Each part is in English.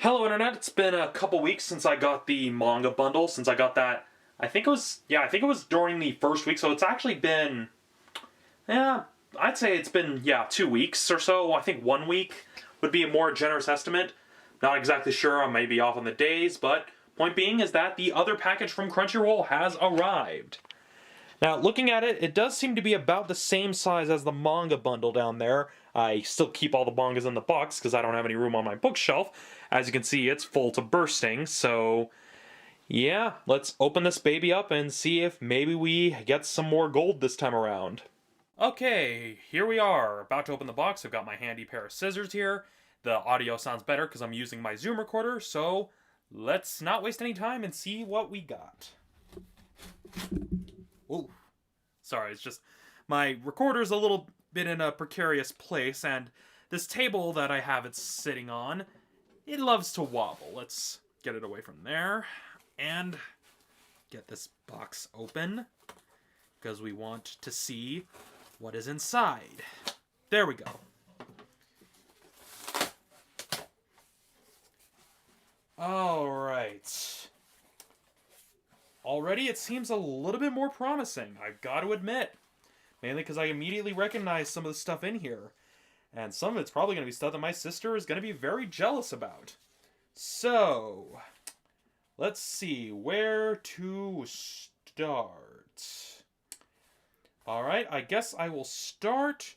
Hello, Internet. It's been a couple weeks since I got the manga bundle. Since I got that, I think it was during the first week. So it's actually been, yeah, I'd say it's been 2 weeks or so. I think 1 week would be a more generous estimate. Not exactly sure. I may be off on the days, but point being is that the other package from Crunchyroll has arrived. Now, looking at it, it does seem to be about the same size as the manga bundle down there. I still keep all the mangas in the box because I don't have any room on my bookshelf. As you can see, it's full to bursting, so yeah, let's open this baby up and see if maybe we get some more gold this time around. Okay, here we are, about to open the box. I've got my handy pair of scissors here. The audio sounds better because I'm using my Zoom recorder, so let's not waste any time and see what we got. Oh, sorry, it's just my recorder's a little bit in a precarious place, and this table that I have it sitting on, it loves to wobble. Let's get it away from there and get this box open because we want to see what is inside. There we go. All right. Already it seems a little bit more promising, I've got to admit. Mainly because I immediately recognize some of the stuff in here. And some of it's probably going to be stuff that my sister is going to be very jealous about. So, let's see where to start. Alright, I guess I will start...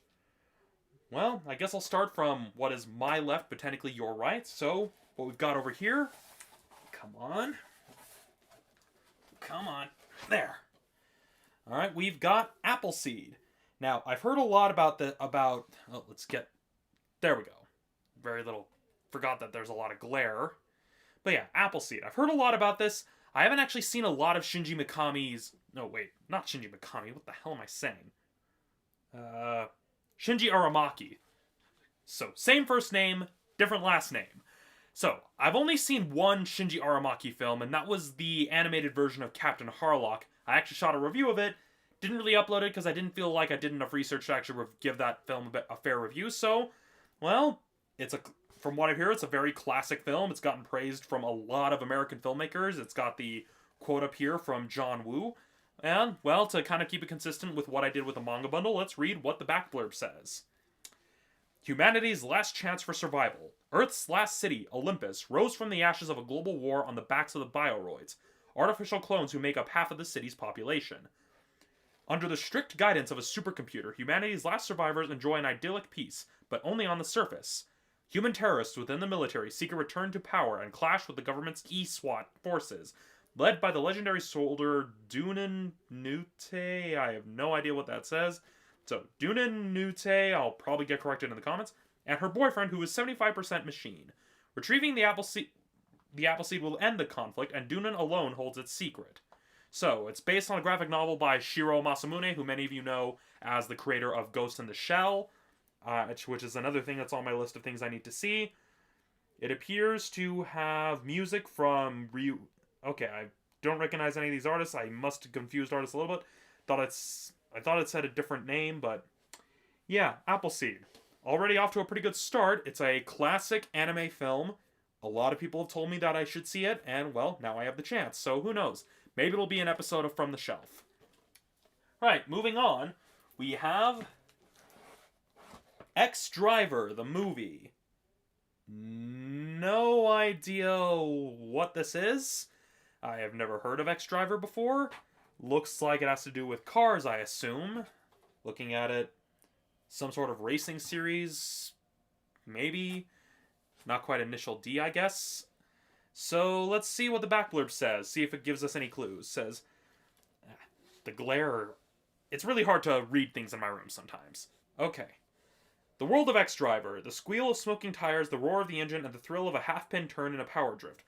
Well, I guess I'll start from what is my left, but technically your right. So, what we've got over here... Come on. Come on. There. Alright, we've got Appleseed. Now, I've heard a lot about there we go. Very little, forgot that there's a lot of glare. But yeah, Appleseed. I've heard a lot about this. I haven't actually seen a lot of Shinji Mikami's, no wait, not Shinji Mikami, what the hell am I saying? Shinji Aramaki. So, same first name, different last name. So, I've only seen one Shinji Aramaki film, and that was the animated version of Captain Harlock. I actually shot a review of it. Didn't really upload it because I didn't feel like I did enough research to actually give that film a fair review. So, well, from what I hear, it's a very classic film. It's gotten praised from a lot of American filmmakers. It's got the quote up here from John Woo. And, well, to kind of keep it consistent with what I did with the manga bundle, let's read what the back blurb says. Humanity's last chance for survival. Earth's last city, Olympus, rose from the ashes of a global war on the backs of the bioroids, artificial clones who make up half of the city's population. Under the strict guidance of a supercomputer, humanity's last survivors enjoy an idyllic peace, but only on the surface. Human terrorists within the military seek a return to power and clash with the government's E-SWAT forces, led by the legendary soldier Dunan Nute. I have no idea what that says. So, Dunan Nute, I'll probably get corrected in the comments, and her boyfriend, who is 75% machine. Retrieving the Appleseed will end the conflict, and Dunan alone holds its secret. So, it's based on a graphic novel by Shiro Masamune, who many of you know as the creator of Ghost in the Shell, which is another thing that's on my list of things I need to see. It appears to have music from Ryu... Okay, I don't recognize any of these artists. I must have confused artists a little bit. I thought it said a different name, but... Yeah, Appleseed. Already off to a pretty good start. It's a classic anime film. A lot of people have told me that I should see it, and, well, now I have the chance, so who knows? Maybe it'll be an episode of From the Shelf. Right, moving on, we have X-Driver, the movie. No idea what this is. I have never heard of X-Driver before. Looks like it has to do with cars, I assume. Looking at it, some sort of racing series, maybe. Not quite Initial D, I guess. So let's see what the back blurb says. See if it gives us any clues. It says, the glare. It's really hard to read things in my room sometimes. Okay. The world of X-Driver. The squeal of smoking tires, the roar of the engine, and the thrill of a half-pin turn in a power drift.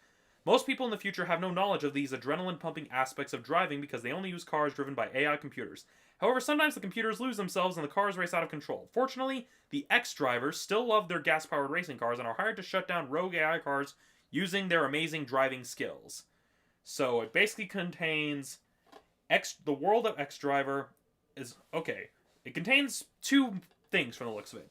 Most people in the future have no knowledge of these adrenaline-pumping aspects of driving because they only use cars driven by AI computers. However, sometimes the computers lose themselves and the cars race out of control. Fortunately, the X-Drivers still love their gas-powered racing cars and are hired to shut down rogue AI cars using their amazing driving skills. So it basically contains the world of X-Driver is okay. It contains two things from the looks of it.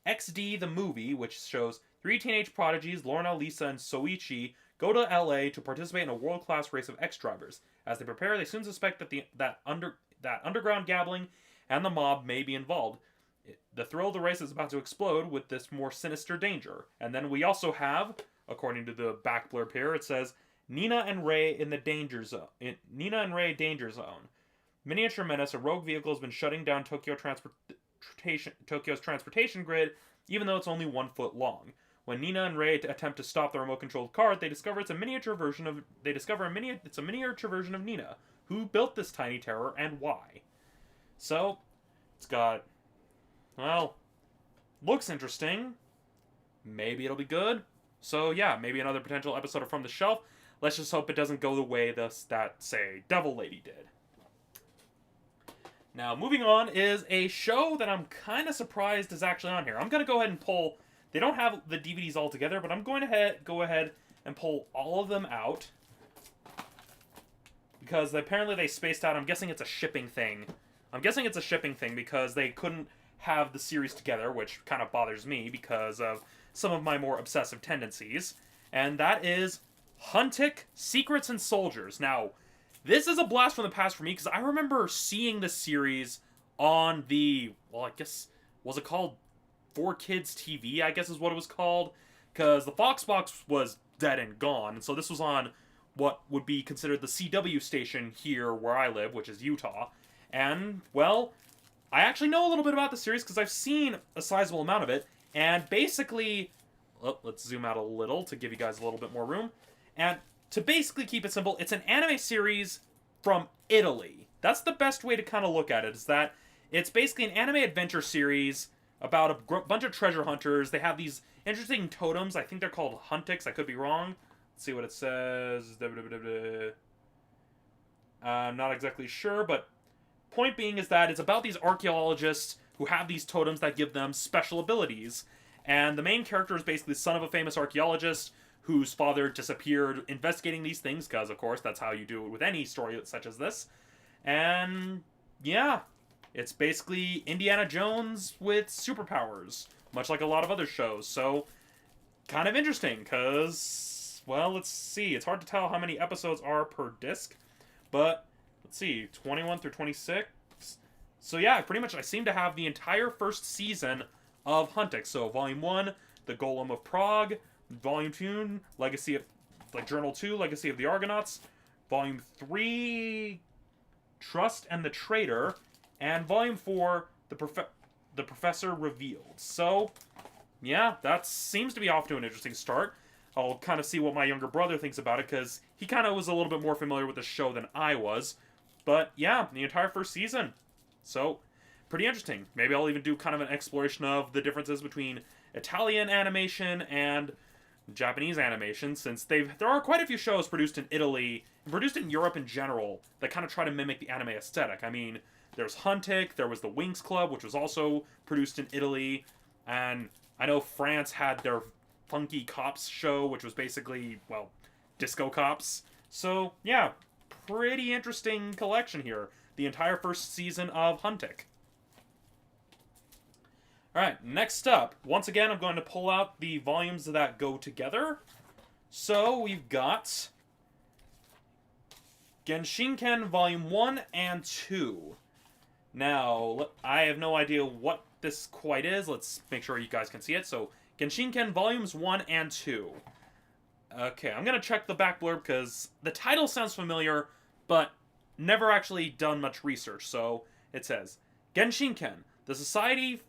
XD the movie, which shows Three teenage prodigies, Lorna, Lisa, and Soichi, go to LA to participate in a world-class race of X-drivers. As they prepare, they soon suspect that underground gambling and the mob may be involved. The thrill of the race is about to explode with this more sinister danger. And then we also have, according to the back blurb here, it says, Nina and Ray in the danger zone. Nina and Ray danger zone. Miniature menace, a rogue vehicle has been shutting down Tokyo's transportation grid, even though it's only 1 foot long. When Nina and Ray attempt to stop the remote-controlled car, they discover it's a miniature version of Nina. Who built this tiny terror and why? So, it's got, well, looks interesting. Maybe it'll be good. So yeah, maybe another potential episode of From the Shelf. Let's just hope it doesn't go the way that, say, Devil Lady did. Now, moving on is a show that I'm kind of surprised is actually on here. I'm going to go ahead and pull... They don't have the DVDs all together, but I'm going to go ahead and pull all of them out. Because apparently they spaced out. I'm guessing it's a shipping thing. Because they couldn't have the series together, which kind of bothers me because of some of my more obsessive tendencies. And that is Huntik, Secrets and Soldiers. Now, this is a blast from the past for me because I remember seeing this series on the, well, I guess, was it called 4Kids TV, I guess is what it was called? Because the Fox box was dead and gone, and so this was on what would be considered the CW station here where I live, which is Utah. And, well, I actually know a little bit about the series because I've seen a sizable amount of it, and basically, well, let's zoom out a little to give you guys a little bit more room. And to basically keep it simple, it's an anime series from Italy. That's the best way to kind of look at it, is that it's basically an anime adventure series about a bunch of treasure hunters. They have these interesting totems. I think they're called Huntiks. I could be wrong. Let's see what it says. I'm not exactly sure, but point being is that it's about these archaeologists who have these totems that give them special abilities. And the main character is basically the son of a famous archaeologist whose father disappeared investigating these things, because, of course, that's how you do it with any story such as this. And, yeah, it's basically Indiana Jones with superpowers, much like a lot of other shows. So, kind of interesting, because, well, let's see. It's hard to tell how many episodes are per disc, but, let's see, 21 through 26. So, yeah, pretty much I seem to have the entire first season of Huntik. So, Volume 1, The Golem of Prague. Volume 2, Journal 2, Legacy of the Argonauts. Volume 3, Trust and the Traitor. And Volume 4, The Professor Revealed. So, yeah, that seems to be off to an interesting start. I'll kind of see what my younger brother thinks about it, because he kind of was a little bit more familiar with the show than I was. But, yeah, the entire first season. So, pretty interesting. Maybe I'll even do kind of an exploration of the differences between Italian animation and Japanese animation, since there are quite a few shows produced in Italy, and produced in Europe in general, that kind of try to mimic the anime aesthetic. I mean, there's Huntik, there was the Winx Club, which was also produced in Italy, and I know France had their Funky Cops show, which was basically, well, disco cops. So, yeah, pretty interesting collection here. The entire first season of Huntik. Alright, next up, once again, I'm going to pull out the volumes that go together. So, we've got Genshinken Volume 1 and 2. Now, I have no idea what this quite is. Let's make sure you guys can see it. So, Genshinken Volumes 1 and 2. Okay, I'm going to check the back blurb because the title sounds familiar, but never actually done much research. So, it says, Genshinken, the Society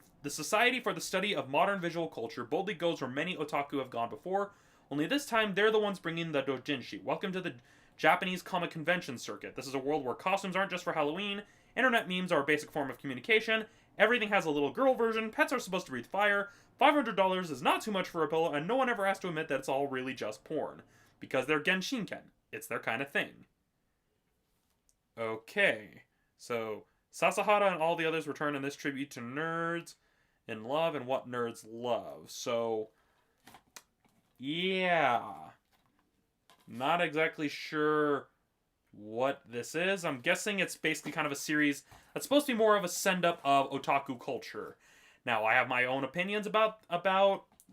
for the Study of Modern Visual Culture boldly goes where many otaku have gone before, only this time they're the ones bringing the doujinshi. Welcome to the Japanese comic convention circuit. This is a world where costumes aren't just for Halloween, internet memes are a basic form of communication, everything has a little girl version, pets are supposed to breathe fire, $500 is not too much for a pillow, and no one ever has to admit that it's all really just porn. Because they're Genshinken. It's their kind of thing. Okay. So, Sasahara and all the others return in this tribute to nerds in love and what nerds love. So, yeah. Not exactly sure what this is. I'm guessing it's basically kind of a series that's supposed to be more of a send-up of otaku culture. Now, I have my own opinions about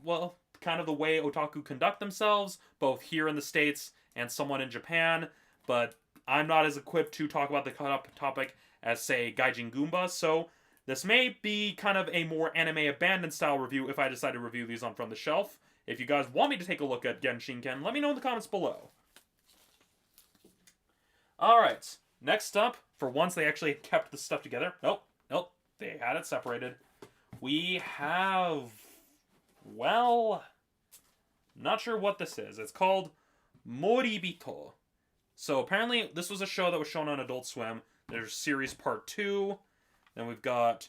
well, kind of the way otaku conduct themselves, both here in the States and somewhat in Japan, but I'm not as equipped to talk about the topic as, say, Gaijin Goomba, so this may be kind of a more anime abandoned style review if I decide to review these on From the Shelf. If you guys want me to take a look at Shinken, let me know in the comments below. Alright, next up, for once they actually kept the stuff together. Nope, they had it separated. We have, well, not sure what this is. It's called Moribito. So apparently this was a show that was shown on Adult Swim. There's series part 2. Then we've got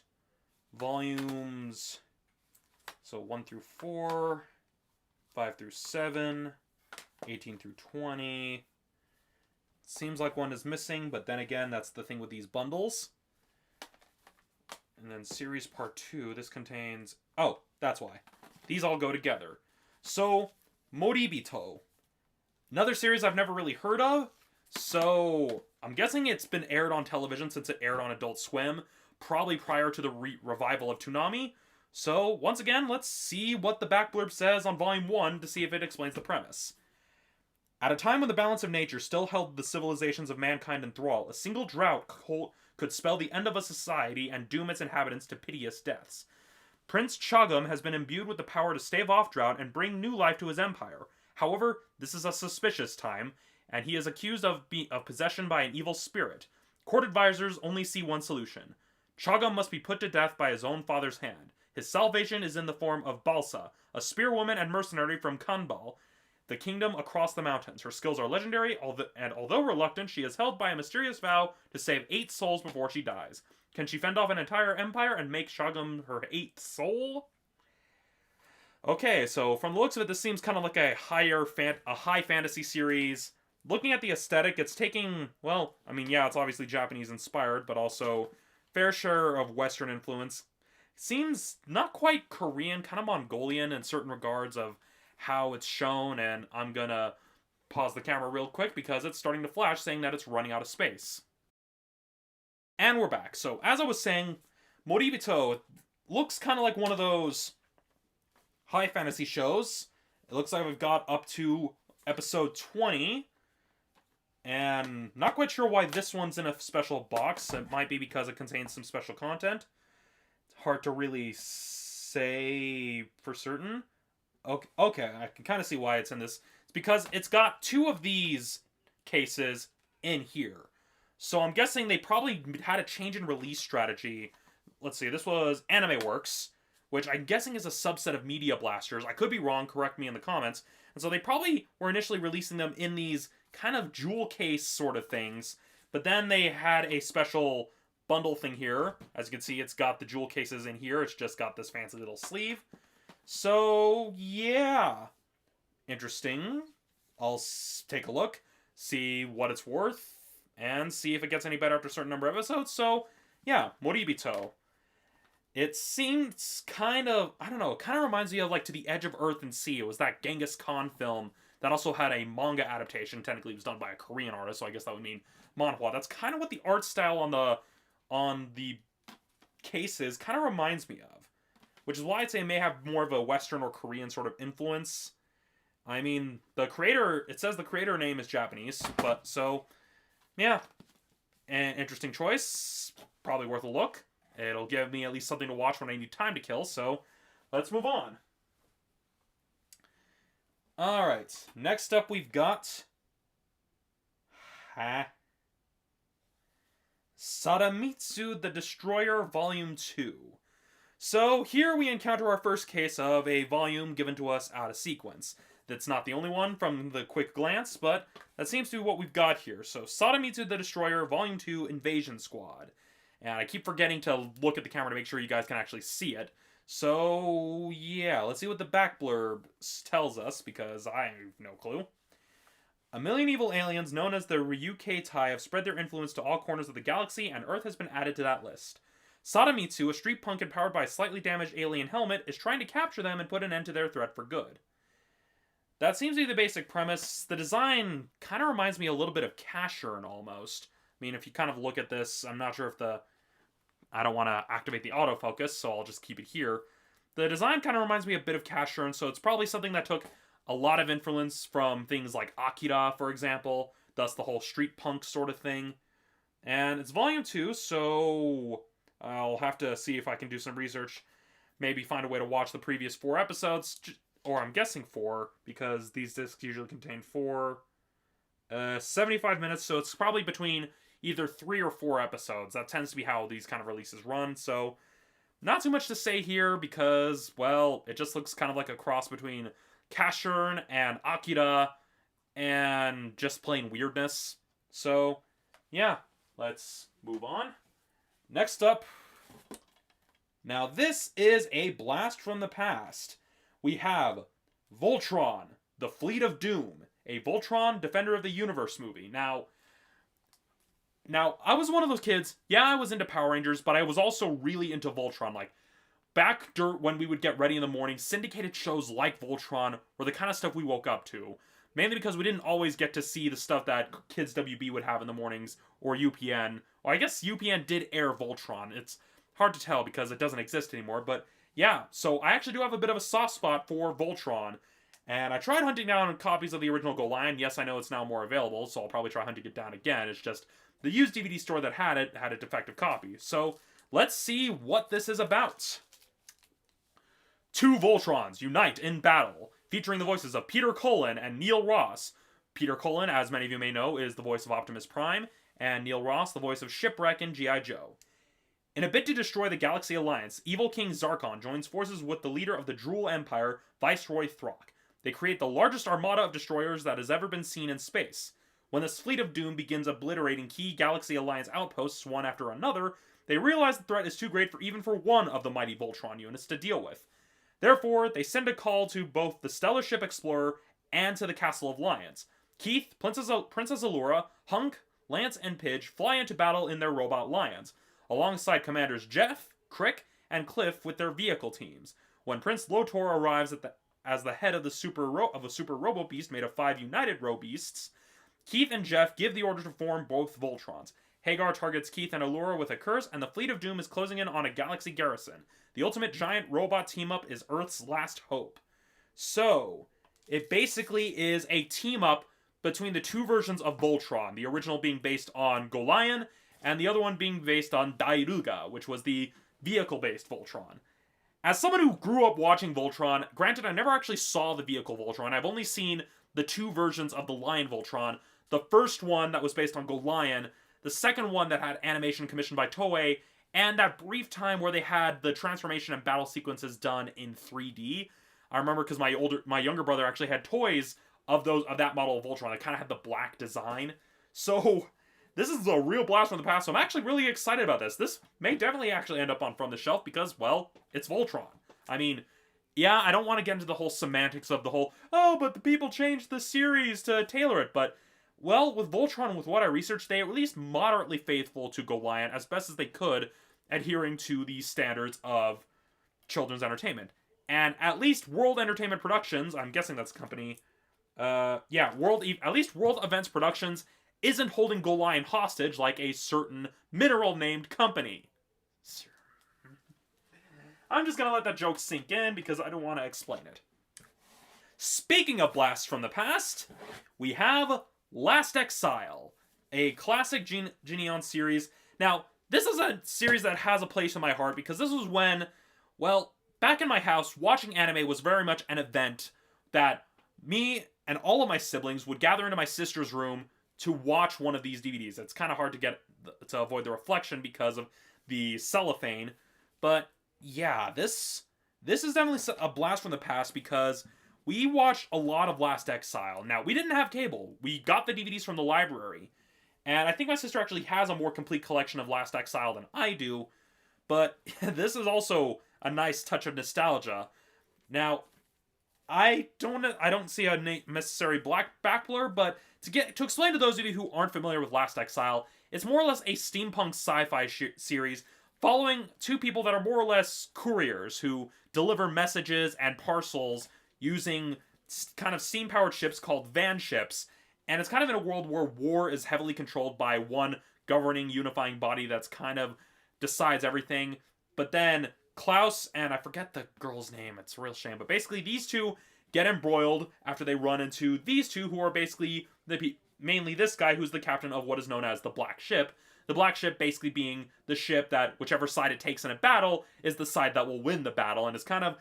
volumes, so 1 through 4, 5 through 7, 18 through 20. Seems like one is missing, but then again, that's the thing with these bundles. And then series part 2, this contains... Oh, that's why. These all go together. So, Moribito. Another series I've never really heard of. So, I'm guessing it's been aired on television since it aired on Adult Swim. Probably prior to the revival of Toonami. So, once again, let's see what the back blurb says on Volume 1 to see if it explains the premise. At a time when the balance of nature still held the civilizations of mankind in thrall, a single drought could spell the end of a society and doom its inhabitants to piteous deaths. Prince Chagum has been imbued with the power to stave off drought and bring new life to his empire. However, this is a suspicious time, and he is accused of possession by an evil spirit. Court advisors only see one solution. Chagum must be put to death by his own father's hand. His salvation is in the form of Balsa, a spearwoman and mercenary from Kanbal, the kingdom across the mountains. Her skills are legendary, and although reluctant, she is held by a mysterious vow to save 8 souls before she dies. Can she fend off an entire empire and make Chagum her 8th soul? Okay, so from the looks of it, this seems kind of like a high fantasy series. Looking at the aesthetic, it's taking, well, I mean, yeah, it's obviously Japanese inspired, but also fair share of Western influence. Seems not quite Korean, kind of Mongolian in certain regards of how it's shown, and I'm gonna pause the camera real quick because it's starting to flash saying that it's running out of space. And we're back. So, as I was saying, Moribito looks kind of like one of those high fantasy shows. It looks like we've got up to episode 20, and not quite sure why this one's in a special box. It might be because it contains some special content. It's hard to really say for certain. Okay, I can kind of see why it's in this. It's because it's got 2 of these cases in here. So I'm guessing they probably had a change in release strategy. Let's see, this was Anime Works, which I'm guessing is a subset of Media Blasters. I could be wrong, correct me in the comments. And so they probably were initially releasing them in these kind of jewel case sort of things. But then they had a special bundle thing here. As you can see, it's got the jewel cases in here. It's just got this fancy little sleeve. So, yeah. Interesting. I'll take a look, see what it's worth, and see if it gets any better after a certain number of episodes. So, yeah, Moribito. It seems kind of, I don't know, it kind of reminds me of like To the Edge of Earth and Sea. It was that Genghis Khan film that also had a manga adaptation. Technically, it was done by a Korean artist, so I guess that would mean manhwa. That's kind of what the art style on the cases kind of reminds me of. Which is why I'd say it may have more of a Western or Korean sort of influence. I mean, the creator, it says the creator name is Japanese, but so, yeah. An interesting choice. Probably worth a look. It'll give me at least something to watch when I need time to kill, so let's move on. Alright, next up we've got... Sadamitsu the Destroyer Volume 2. So, here we encounter our first case of a volume given to us out of sequence. That's not the only one from the quick glance, but that seems to be what we've got here. So, Sodomitsu the Destroyer, Volume 2, Invasion Squad. And I keep forgetting to look at the camera to make sure you guys can actually see it. So, yeah, let's see what the back blurb tells us, because I have no clue. A million evil aliens known as the Ryukei-tai have spread their influence to all corners of the galaxy, and Earth has been added to that list. Sodomitsu, a street punk empowered by a slightly damaged alien helmet, is trying to capture them and put an end to their threat for good. That seems to be the basic premise. The design kind of reminds me a little bit of Cashern, almost. I mean, if you kind of look at this, I'm not sure if I don't want to activate the autofocus, so I'll just keep it here. the design kind of reminds me a bit of Casshern, so it's probably something that took a lot of influence from things like Akira, for example, thus the whole street punk sort of thing. And it's volume 2, so I'll have to see if I can do some research, maybe find a way to watch the previous 4 episodes, or I'm guessing 4, because these discs usually contain 75 minutes, so it's probably between either 3 or 4 episodes. That tends to be how these kind of releases run, so not too much to say here because, well, it just looks kind of like a cross between Casshern and Akira and just plain weirdness. So, yeah, let's move on. Next up, now this is a blast from the past. We have Voltron, The Fleet of Doom, a Voltron Defender of the Universe movie. Now, I was one of those kids, yeah, I was into Power Rangers, but I was also really into Voltron. Like, back when we would get ready in the morning, syndicated shows like Voltron were the kind of stuff we woke up to. Mainly because we didn't always get to see the stuff that Kids WB would have in the mornings, or UPN. Well, I guess UPN did air Voltron. It's hard to tell because it doesn't exist anymore, but yeah, so I actually do have a bit of a soft spot for Voltron. And I tried hunting down copies of the original Go Lion. Yes, I know it's now more available, so I'll probably try hunting it down again. It's just the used DVD store that had a defective copy. So let's see what this is about. 2 Voltrons unite in battle, featuring the voices of Peter Cullen and Neil Ross. Peter Cullen, as many of you may know, is the voice of Optimus Prime, and Neil Ross, the voice of Shipwreck in G.I. Joe. In a bid to destroy the Galaxy Alliance, evil King Zarkon joins forces with the leader of the Drool Empire, Viceroy Throck. They create the largest armada of destroyers that has ever been seen in space. When this fleet of doom begins obliterating key Galaxy Alliance outposts one after another, they realize the threat is too great for one of the mighty Voltron units to deal with. Therefore, they send a call to both the Stellar Ship Explorer and to the Castle of Lions. Keith, Princess Allura, Hunk, Lance, and Pidge fly into battle in their robot Lions, alongside Commanders Jeff, Crick, and Cliff with their vehicle teams. When Prince Lotor arrives as the head of a super Robo Beast made of 5 United Robeasts, Keith and Jeff give the order to form both Voltrons. Hagar targets Keith and Allura with a curse, and the Fleet of Doom is closing in on a galaxy garrison. The ultimate giant robot team-up is Earth's last hope. So, it basically is a team-up between the 2 versions of Voltron, the original being based on Golion, and the other one being based on Dairuga, which was the vehicle-based Voltron. As someone who grew up watching Voltron, granted I never actually saw the vehicle Voltron, I've only seen the 2 versions of the Lion Voltron. The first one that was based on Golion, the second one that had animation commissioned by Toei, and that brief time where they had the transformation and battle sequences done in 3D. I remember because my younger brother actually had toys of that model of Voltron that kind of had the black design. So this is a real blast from the past. So I'm actually really excited about this. This may definitely actually end up on From the Shelf because, well, it's Voltron. I mean, yeah, I don't want to get into the whole semantics of the whole, oh, but the people changed the series to tailor it, but well, with Voltron, with what I researched, they at least moderately faithful to Golion as best as they could, adhering to the standards of children's entertainment. And at least World Entertainment Productions, I'm guessing that's a company, at least World Events Productions isn't holding Golion hostage like a certain mineral-named company. I'm just gonna let that joke sink in because I don't want to explain it. Speaking of blasts from the past, we have Last Exile, a classic Geneon series. Now, this is a series that has a place in my heart because this was when, well, back in my house, watching anime was very much an event that me and all of my siblings would gather into my sister's room to watch one of these DVDs. It's kind of hard to avoid the reflection because of the cellophane, but yeah, this is definitely a blast from the past because we watched a lot of Last Exile. Now, we didn't have cable. We got the DVDs from the library. And I think my sister actually has a more complete collection of Last Exile than I do. But this is also a nice touch of nostalgia. Now, I don't see a necessary back blur, but to explain to those of you who aren't familiar with Last Exile, it's more or less a steampunk sci-fi series following 2 people that are more or less couriers who deliver messages and parcels using kind of steam-powered ships called van ships, and it's kind of in a world where war is heavily controlled by one governing, unifying body that's kind of decides everything, but then Klaus and I forget the girl's name. It's a real shame. But basically, these two get embroiled after they run into these two, who are basically mainly this guy, who's the captain of what is known as the Black Ship. The Black Ship basically being the ship that whichever side it takes in a battle is the side that will win the battle, and is kind of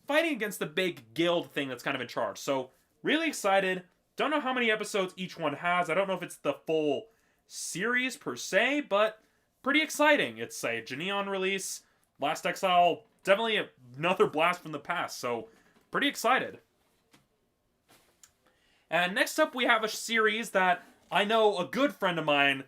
fighting against the big guild thing that's kind of in charge. So, really excited. Don't know how many episodes each one has. I don't know if it's the full series per se, but pretty exciting. It's a Geneon release. Last Exile, definitely another blast from the past, so pretty excited. And next up, we have a series that I know a good friend of mine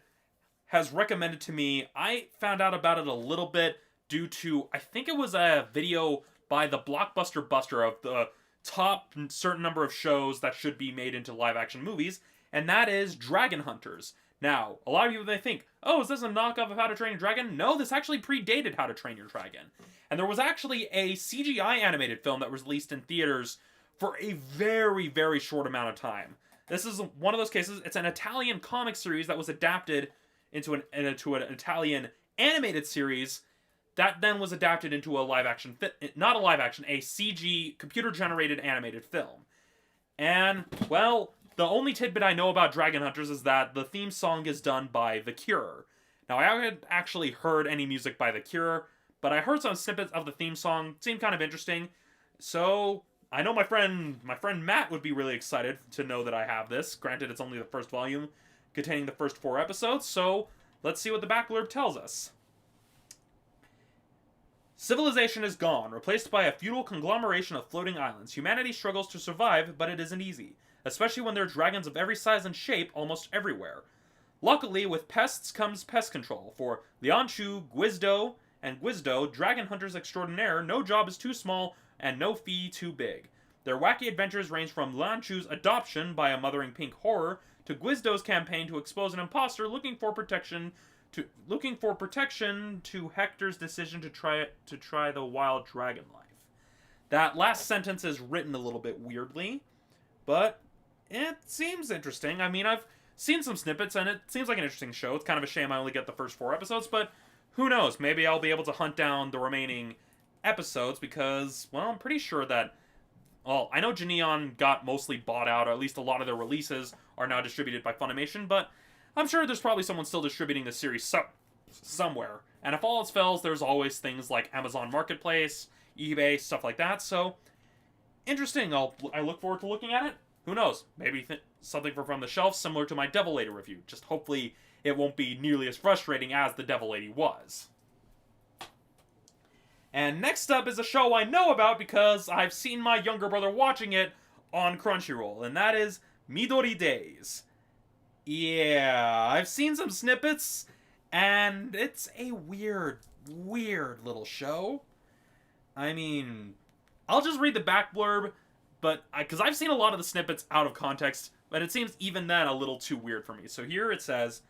has recommended to me. I found out about it a little bit due to, I think it was a video by the Blockbuster Buster of the top certain number of shows that should be made into live-action movies, and that is Dragon Hunters. Now, a lot of people, they think, oh, is this a knockoff of How to Train Your Dragon? No, this actually predated How to Train Your Dragon. And there was actually a CGI animated film that was released in theaters for a very, very short amount of time. This is one of those cases. It's an Italian comic series that was adapted into an Italian animated series that then was adapted into a live-action, not a live-action, a CG, computer-generated animated film. And, well, the only tidbit I know about Dragon Hunters is that the theme song is done by The Cure. Now, I haven't actually heard any music by The Cure, but I heard some snippets of the theme song. It seemed kind of interesting. So, I know my friend Matt would be really excited to know that I have this. Granted, it's only the first volume containing the first 4 episodes, so let's see what the back blurb tells us. Civilization is gone, replaced by a feudal conglomeration of floating islands. Humanity struggles to survive, but it isn't easy, especially when there are dragons of every size and shape almost everywhere. Luckily, with pests comes pest control. For Lianshu, Guizhou, and Guizhou, dragon hunters extraordinaire, no job is too small and no fee too big. Their wacky adventures range from Lianshu's adoption by a mothering pink horror to Guizhou's campaign to expose an imposter looking for protection to Hector's decision to try the wild dragon life. That last sentence is written a little bit weirdly, but it seems interesting. I mean, I've seen some snippets, and it seems like an interesting show. It's kind of a shame I only get the first 4 episodes, but who knows? Maybe I'll be able to hunt down the remaining episodes, because, well, I'm pretty sure that, well, I know Geneon got mostly bought out, or at least a lot of their releases are now distributed by Funimation, but I'm sure there's probably someone still distributing the series somewhere. And if all else fails, there's always things like Amazon Marketplace, eBay, stuff like that, so interesting. I look forward to looking at it. Who knows? Maybe something from the shelf similar to my Devil Lady review. Just hopefully it won't be nearly as frustrating as the Devil Lady was. And next up is a show I know about because I've seen my younger brother watching it on Crunchyroll, and that is Midori Days. Yeah, I've seen some snippets, and it's a weird little show. I mean, I'll just read the back blurb, but because I've seen a lot of the snippets out of context, but it seems even then a little too weird for me. So here it says,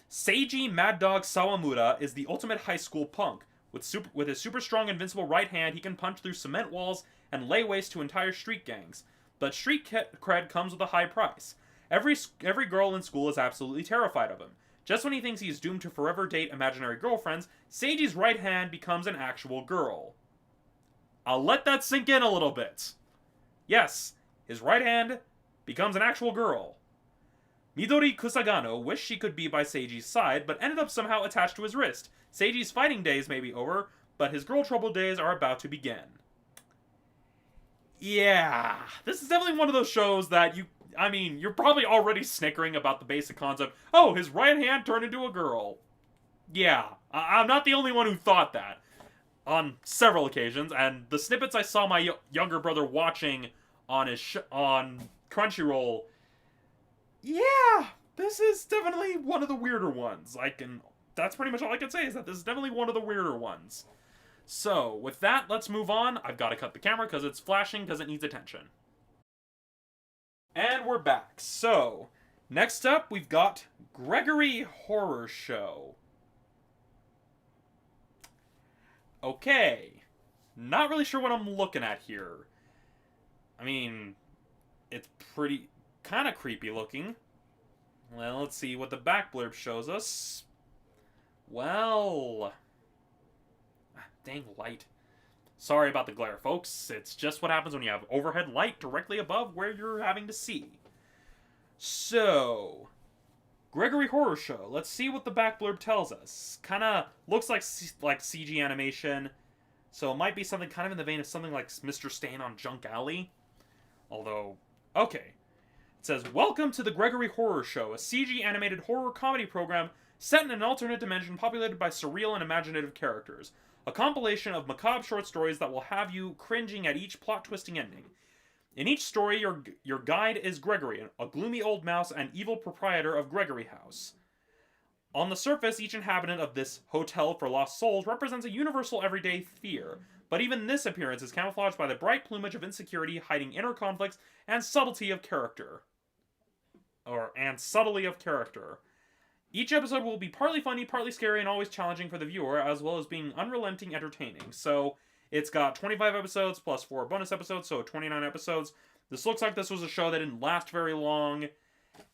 Seiji Mad Dog Sawamura is the ultimate high school punk. With his super strong invincible right hand, he can punch through cement walls and lay waste to entire street gangs. But street cred comes with a high price. Every girl in school is absolutely terrified of him. Just when he thinks he's doomed to forever date imaginary girlfriends, Seiji's right hand becomes an actual girl. I'll let that sink in a little bit. Yes, his right hand becomes an actual girl. Midori Kusagano wished she could be by Seiji's side, but ended up somehow attached to his wrist. Seiji's fighting days may be over, but his girl trouble days are about to begin. Yeah, this is definitely one of those shows that you're probably already snickering about the basic concept. Oh, his right hand turned into a girl. Yeah, I'm not the only one who thought that. On several occasions, and the snippets I saw my younger brother watching on on Crunchyroll, yeah, this is definitely one of the weirder ones. That's pretty much all I can say, is that this is definitely one of the weirder ones. So, with that, let's move on. I've got to cut the camera because it's flashing because it needs attention. And we're back. So, next up, we've got Gregory Horror Show. Okay. Not really sure what I'm looking at here. I mean, it's pretty kind of creepy looking. Well, let's see what the back blurb shows us. Well, Dang light. Sorry about the glare, folks. It's just what happens when you have overhead light directly above where you're having to see. So, Gregory Horror Show. Let's see what the back blurb tells us. Kind of looks like CG animation, so it might be something kind of in the vein of something like Mr. Stain on Junk Alley. Although, okay. It says, "Welcome to the Gregory Horror Show, a CG animated horror comedy program set in an alternate dimension populated by surreal and imaginative characters. A compilation of macabre short stories that will have you cringing at each plot-twisting ending. In each story, your guide is Gregory, a gloomy old mouse and evil proprietor of Gregory House. On the surface, each inhabitant of this hotel for lost souls represents a universal everyday fear, but even this appearance is camouflaged by the bright plumage of insecurity hiding inner conflicts and subtlety of character. Each episode will be partly funny, partly scary, and always challenging for the viewer, as well as being unrelenting entertaining." So, it's got 25 episodes plus 4 bonus episodes, so 29 episodes. This looks like this was a show that didn't last very long,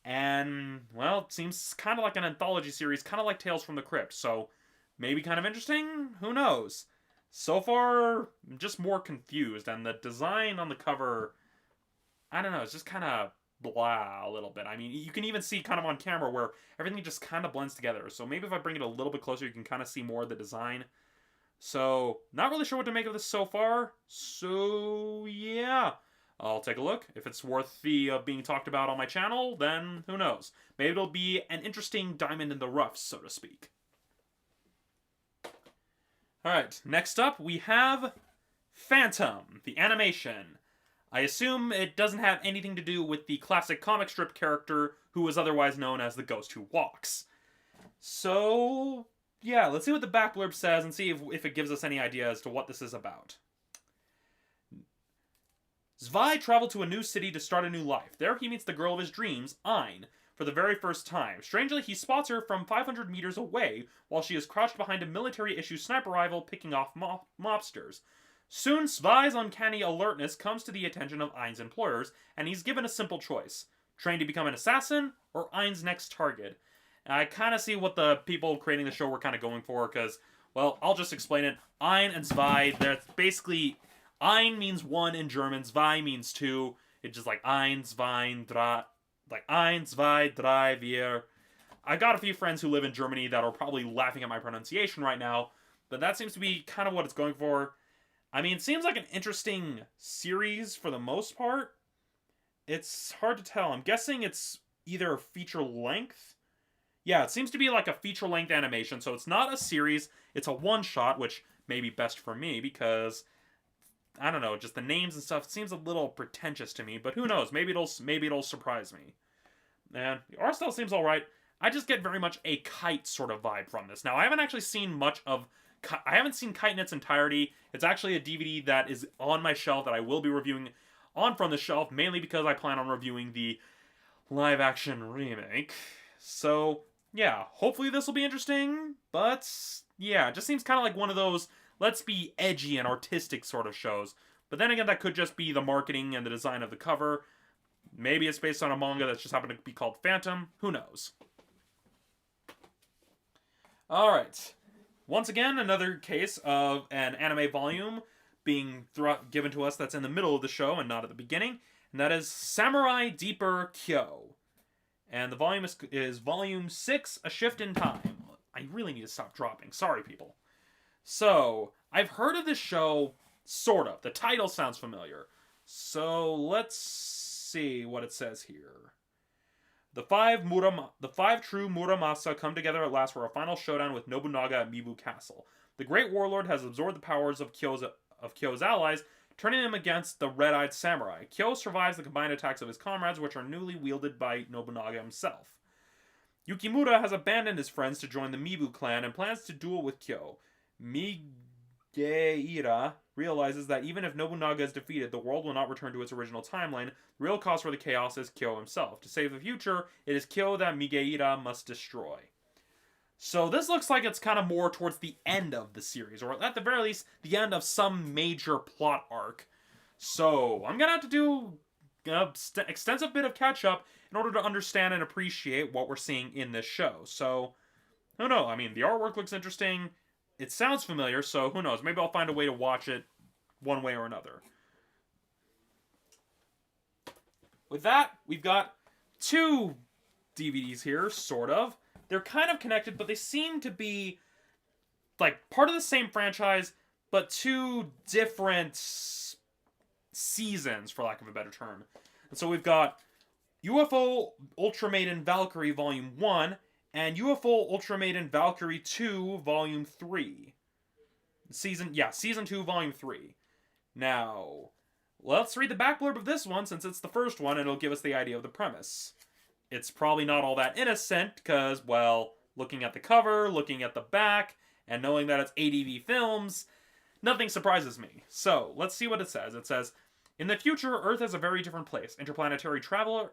and, well, it seems kind of like an anthology series, kind of like Tales from the Crypt, so maybe kind of interesting? Who knows? So far, I'm just more confused, and the design on the cover, I don't know, it's just kind of blah a little bit. I mean, you can even see kind of on camera where everything just kind of blends together. So maybe if I bring it a little bit closer, you can kind of see more of the design. So, not really sure what to make of this so far. So, yeah. I'll take a look. If it's worth the being talked about on my channel, then who knows. Maybe it'll be an interesting diamond in the rough, so to speak. Alright, next up we have Phantom, the animation. I assume it doesn't have anything to do with the classic comic strip character who was otherwise known as the Ghost Who Walks. So, yeah, let's see what the back blurb says and see if it gives us any idea as to what this is about. Zwei traveled to a new city to start a new life. There he meets the girl of his dreams, Ein, for the very first time. Strangely, he spots her from 500 meters away while she is crouched behind a military-issue sniper rifle picking off mobsters. Soon, Zwei's uncanny alertness comes to the attention of Ein's employers, and he's given a simple choice. Train to become an assassin, or Ein's next target. And I kind of see what the people creating the show were kind of going for, because, well, I'll just explain it. Ein and Zwei, that's basically... Ein means one in German, Zwei means two. It's just like Ein, Zwei, drei... Like Ein, Zwei, drei, vier. I got a few friends who live in Germany that are probably laughing at my pronunciation right now, but that seems to be kind of what it's going for. I mean, it seems like an interesting series for the most part. It's hard to tell. I'm guessing it's either feature length. Yeah, it seems to be like a feature length animation, so it's not a series. It's a one-shot, which may be best for me because, I don't know, just the names and stuff, it seems a little pretentious to me, but who knows? Maybe it'll surprise me. And the art style seems alright. I just get very much a Kite sort of vibe from this. Now, I haven't actually seen I haven't seen Kite in its entirety. It's actually a DVD that is on my shelf that I will be reviewing on From the Shelf, mainly because I plan on reviewing the live-action remake. So, yeah, hopefully this will be interesting, but, yeah, it just seems kind of like one of those let's be edgy and artistic sort of shows. But then again, that could just be the marketing and the design of the cover. Maybe it's based on a manga that's just happened to be called Phantom. Who knows? Alright. Once again, another case of an anime volume being given to us that's in the middle of the show and not at the beginning. And that is Samurai Deeper Kyo. And the volume is Volume 6, A Shift in Time. I really need to stop dropping. Sorry, people. So, I've heard of this show, sort of. The title sounds familiar. So, let's see what it says here. The five true Muramasa come together at last for a final showdown with Nobunaga at Mibu Castle. The great warlord has absorbed the powers of Kyo's allies, turning them against the red-eyed samurai. Kyo survives the combined attacks of his comrades, which are newly wielded by Nobunaga himself. Yukimura has abandoned his friends to join the Mibu clan and plans to duel with Kyo. Migeira realizes that even if Nobunaga is defeated, the world will not return to its original timeline. The real cause for the chaos is Kyo himself. To save the future, it is Kyo that Migeira must destroy. So this looks like it's kind of more towards the end of the series, or at the very least, the end of some major plot arc. So I'm going to have to do an extensive bit of catch-up in order to understand and appreciate what we're seeing in this show. So, I don't know. I mean, the artwork looks interesting. it sounds familiar, so who knows? Maybe I'll find a way to watch it one way or another. With that, we've got 2 DVDs here, sort of. They're kind of connected, but they seem to be like part of the same franchise, but 2 different seasons, for lack of a better term. And so we've got UFO Ultramaiden Valkyrie Volume 1 and UFO Ultramaiden Valkyrie 2 Volume 3. Season 2 Volume 3. Now, let's read the back blurb of this one since it's the first one and it'll give us the idea of the premise. It's probably not all that innocent because, well, looking at the cover, looking at the back, and knowing that it's ADV Films, nothing surprises me. So, let's see what it says. It says, in the future, Earth is a very different place. Interplanetary travel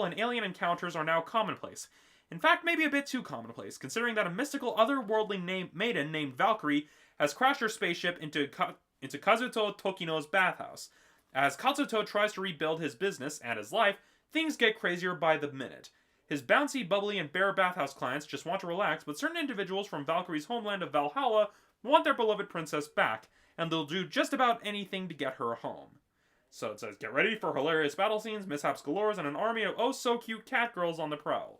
and alien encounters are now commonplace. In fact, maybe a bit too commonplace, considering that a mystical otherworldly maiden named Valkyrie has crashed her spaceship into Kazuto Tokino's bathhouse. As Kazuto tries to rebuild his business and his life, things get crazier by the minute. His bouncy, bubbly, and bare bathhouse clients just want to relax, but certain individuals from Valkyrie's homeland of Valhalla want their beloved princess back, and they'll do just about anything to get her home. So it says, get ready for hilarious battle scenes, mishaps galore, and an army of oh-so-cute cat girls on the prowl.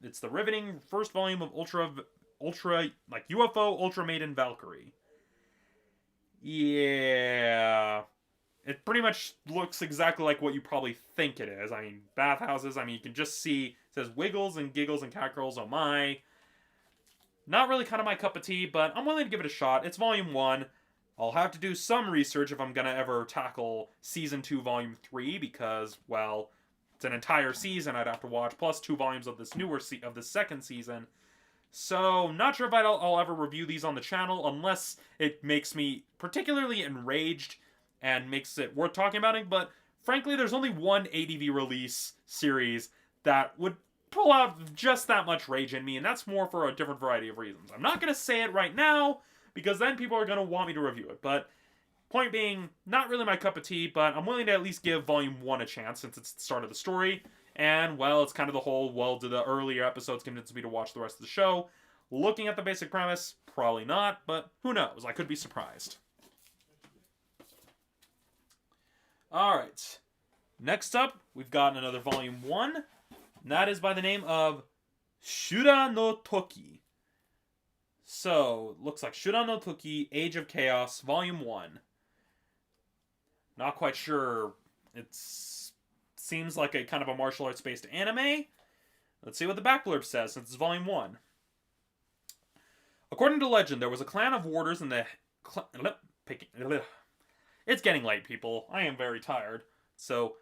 It's the riveting first volume of UFO Ultramaiden Valkyrie. Yeah. It pretty much looks exactly like what you probably think it is. I mean, bathhouses, you can just see, it says wiggles and giggles and cat girls, oh my. Not really kind of my cup of tea, but I'm willing to give it a shot. It's Volume 1. I'll have to do some research if I'm going to ever tackle Season 2, Volume 3, because, well, it's an entire season I'd have to watch, plus 2 volumes of this of the second season. So, not sure if I'll ever review these on the channel, unless it makes me particularly enraged and makes it worth talking about it, but frankly, there's only one ADV release series that would pull out just that much rage in me, and that's more for a different variety of reasons. I'm not going to say it right now, because then people are going to want me to review it, but point being, not really my cup of tea, but I'm willing to at least give Volume 1 a chance, since it's the start of the story, and, well, it's kind of the whole, well, do the earlier episodes convince me to watch the rest of the show? Looking at the basic premise, probably not, but who knows, I could be surprised. Alright, next up, we've got another Volume 1, and that is by the name of Shura no Toki. So, looks like Shura no Toki, Age of Chaos, Volume 1. Not quite sure. It seems like a kind of a martial arts-based anime. Let's see what the back blurb says, since it's Volume 1. According to legend, there was a clan of warders in the... It's getting late, people. I am very tired. So,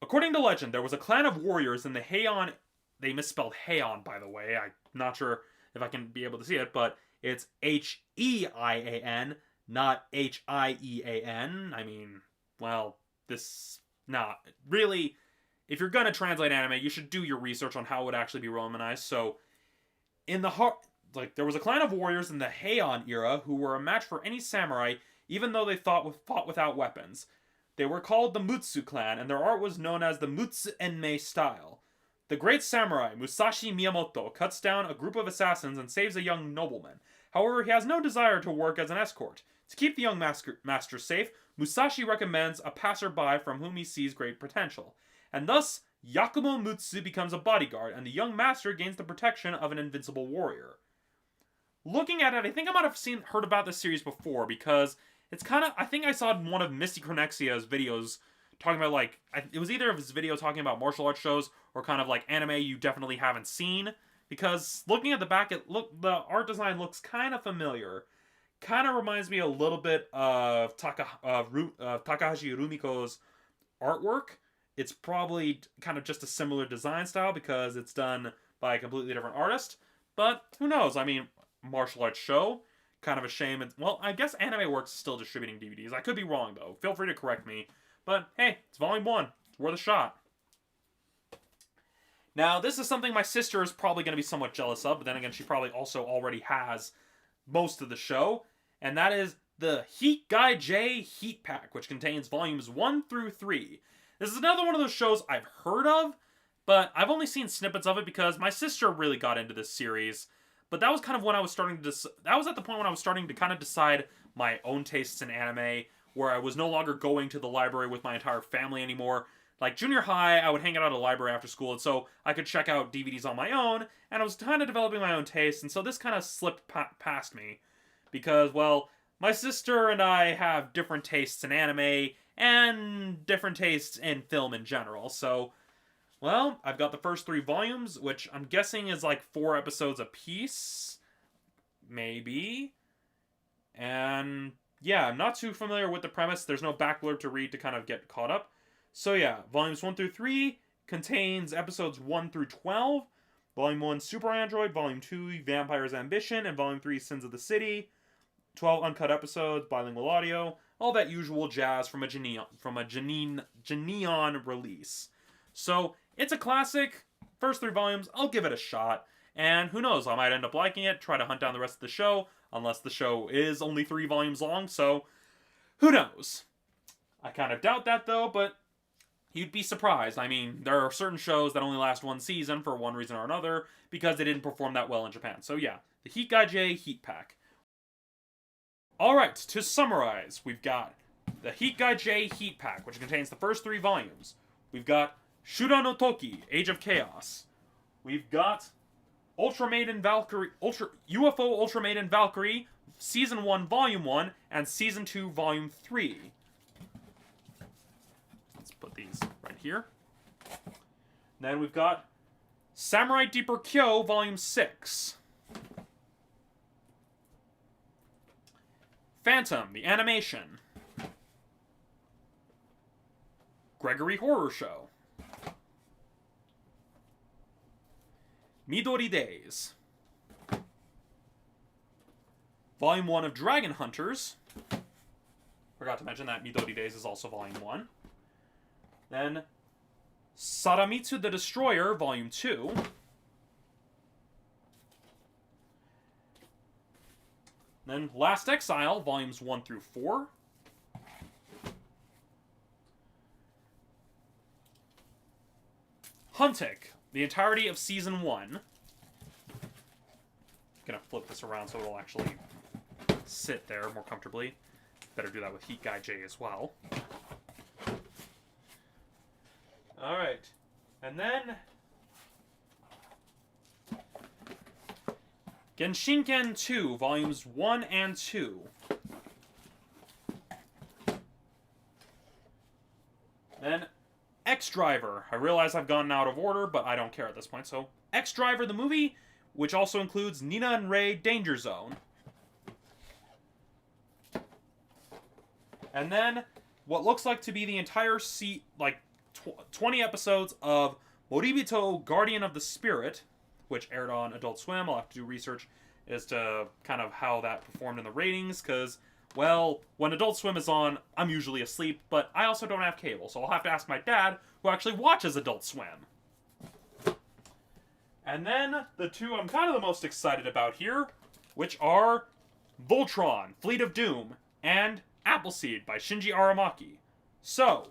according to legend, there was a clan of warriors in the Heian... They misspelled Heian, by the way. I'm not sure if I can be able to see it, but it's Heian, not Hiean. I mean, well, this... Not really, if you're gonna translate anime, you should do your research on how it would actually be romanized. So, in the heart... there was a clan of warriors in the Heian era who were a match for any samurai, even though they fought without weapons. They were called the Mutsu clan, and their art was known as the Mutsu Enmei style. The great samurai, Musashi Miyamoto, cuts down a group of assassins and saves a young nobleman. However, he has no desire to work as an escort. To keep the young master safe, Musashi recommends a passerby from whom he sees great potential. And thus, Yakumo Mutsu becomes a bodyguard, and the young master gains the protection of an invincible warrior. Looking at it, I think I might have heard about this series before, because it's kind of... I think I saw one of Misty Chronexia's videos talking about, it was either of his video talking about martial arts shows, or kind of anime you definitely haven't seen. Because looking at the back, the art design looks kind of familiar. Kind of reminds me a little bit of Takahashi Rumiko's artwork. It's probably kind of just a similar design style, because it's done by a completely different artist. But who knows? I mean, martial arts show. Kind of a shame. Well, I guess Anime Works is still distributing DVDs. I could be wrong, though. Feel free to correct me. But, hey, it's Volume 1. It's worth a shot. Now, this is something my sister is probably going to be somewhat jealous of, but then again, she probably also already has most of the show. And that is the Heat Guy J Heat Pack, which contains Volumes 1 through 3. This is another one of those shows I've heard of, but I've only seen snippets of it because my sister really got into this series. But that was kind of when I was starting to... That was at the point when I was starting to kind of decide my own tastes in anime, where I was no longer going to the library with my entire family anymore. Like, junior high, I would hang out at a library after school, and so I could check out DVDs on my own, and I was kind of developing my own taste, and so this kind of slipped past me. Because, well, my sister and I have different tastes in anime, and different tastes in film in general, so... Well, I've got the first 3 volumes, which I'm guessing is like 4 episodes apiece. Maybe. And yeah, I'm not too familiar with the premise. There's no back blurb to read to kind of get caught up. So yeah, volumes 1 through 3 contains episodes 1 through 12. Volume 1, Super Android. Volume 2, Vampire's Ambition. And Volume 3, Sins of the City. 12 uncut episodes, bilingual audio. All that usual jazz from a Janneon release. So, it's a classic. First 3 volumes, I'll give it a shot. And who knows, I might end up liking it, try to hunt down the rest of the show, unless the show is only 3 volumes long, so who knows? I kind of doubt that, though, but you'd be surprised. I mean, there are certain shows that only last 1 season for one reason or another, because they didn't perform that well in Japan. So yeah, the Heat Gaijai Heat Pack. Alright, to summarize, we've got the Heat Gaijai Heat Pack, which contains the first 3 volumes. We've got Shura no Toki, Age of Chaos. We've got UFO Ultra Maiden Valkyrie, Season 1, Volume 1, and Season 2, Volume 3. Let's put these right here. Then we've got Samurai Deepkyo, Volume 6. Phantom, the animation. Gregory Horror Show. Midori Days. Volume 1 of Dragon Hunters. Forgot to mention that Midori Days is also Volume 1. Then Sadamitsu the Destroyer, Volume 2. Then Last Exile, Volumes 1 through 4. Huntik, the entirety of Season 1. Gonna flip this around so it'll actually sit there more comfortably. Better do that with Heat Gaijai as well. Alright. And then Genshinken 2, Volumes 1 and 2. Then X-Driver. I realize I've gone out of order, but I don't care at this point. So, X-Driver, the movie, which also includes Nina and Rei Danger Zone. And then, what looks like to be the entire 20 episodes of Moribito, Guardian of the Spirit, which aired on Adult Swim. I'll have to do research as to kind of how that performed in the ratings, because, well, when Adult Swim is on, I'm usually asleep, but I also don't have cable, so I'll have to ask my dad, who actually watches Adult Swim. And then, the 2 I'm kind of the most excited about here, which are Voltron, Fleet of Doom, and Appleseed by Shinji Aramaki. So,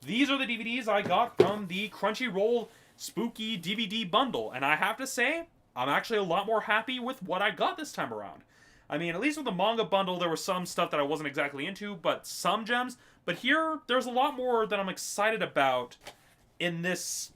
these are the DVDs I got from the Crunchyroll Spooky DVD bundle, and I have to say, I'm actually a lot more happy with what I got this time around. I mean, at least with the manga bundle, there was some stuff that I wasn't exactly into, but some gems. But here, there's a lot more that I'm excited about in this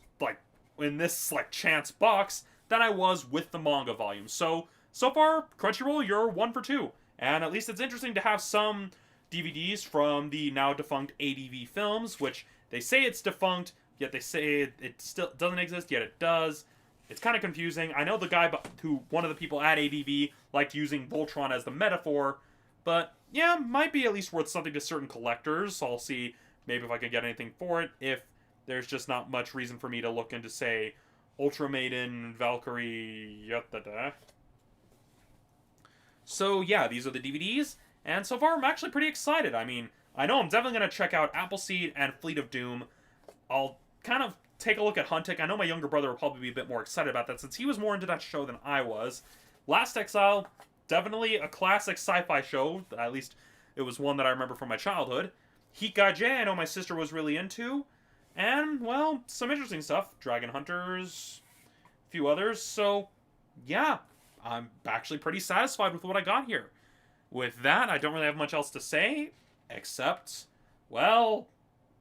chance box than I was with the manga volume. So far, Crunchyroll, you're 1 for 2. And at least it's interesting to have some DVDs from the now defunct ADV Films, which they say it's defunct, yet they say it still doesn't exist, yet it does. It's kind of confusing. I know the guy one of the people at ADV liked using Voltron as the metaphor, but yeah, might be at least worth something to certain collectors. So I'll see maybe if I can get anything for it, if there's just not much reason for me to look into, say, Ultra Maiden, Valkyrie, yada. So yeah, these are the DVDs, and so far I'm actually pretty excited. I mean, I know I'm definitely going to check out Appleseed and Fleet of Doom. I'll kind of take a look at Huntik. I know my younger brother will probably be a bit more excited about that since he was more into that show than I was. Last Exile, definitely a classic sci-fi show. At least it was one that I remember from my childhood. Heat Gaijai, I know my sister was really into. And, well, some interesting stuff. Dragon Hunters, a few others. So, yeah, I'm actually pretty satisfied with what I got here. With that, I don't really have much else to say, except, well,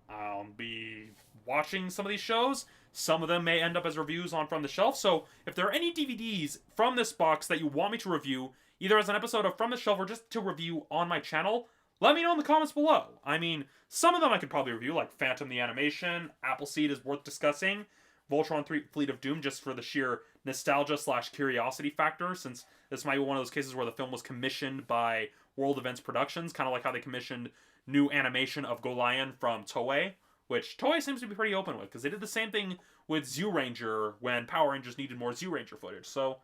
I'll be watching some of these shows. Some of them may end up as reviews on From the Shelf, so if there are any DVDs from this box that you want me to review, either as an episode of From the Shelf or just to review on my channel, let me know in the comments below. I mean, some of them I could probably review, like Phantom the Animation, Appleseed is worth discussing, Voltron 3 Fleet of Doom just for the sheer nostalgia/curiosity factor, since this might be one of those cases where the film was commissioned by World Events Productions, kind of like how they commissioned new animation of Golion from Toei, which Toei seems to be pretty open with, because they did the same thing with Zyuranger when Power Rangers needed more Zyuranger footage. So,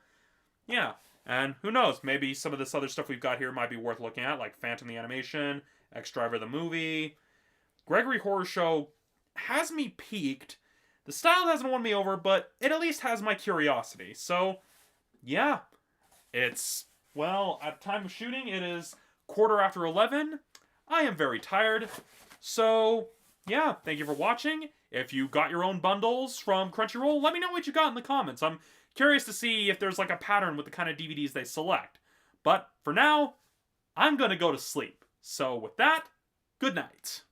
yeah. And who knows, maybe some of this other stuff we've got here might be worth looking at, like Phantom the Animation, X-Driver the movie. Gregory Horror Show has me peaked. The style hasn't won me over, but it at least has my curiosity. So, yeah. It's, well, at time of shooting, it is 11:15. I am very tired. So, yeah, thank you for watching. If you got your own bundles from Crunchyroll, let me know what you got in the comments. I'm curious to see if there's like a pattern with the kind of DVDs they select. But for now, I'm gonna go to sleep. So with that, good night.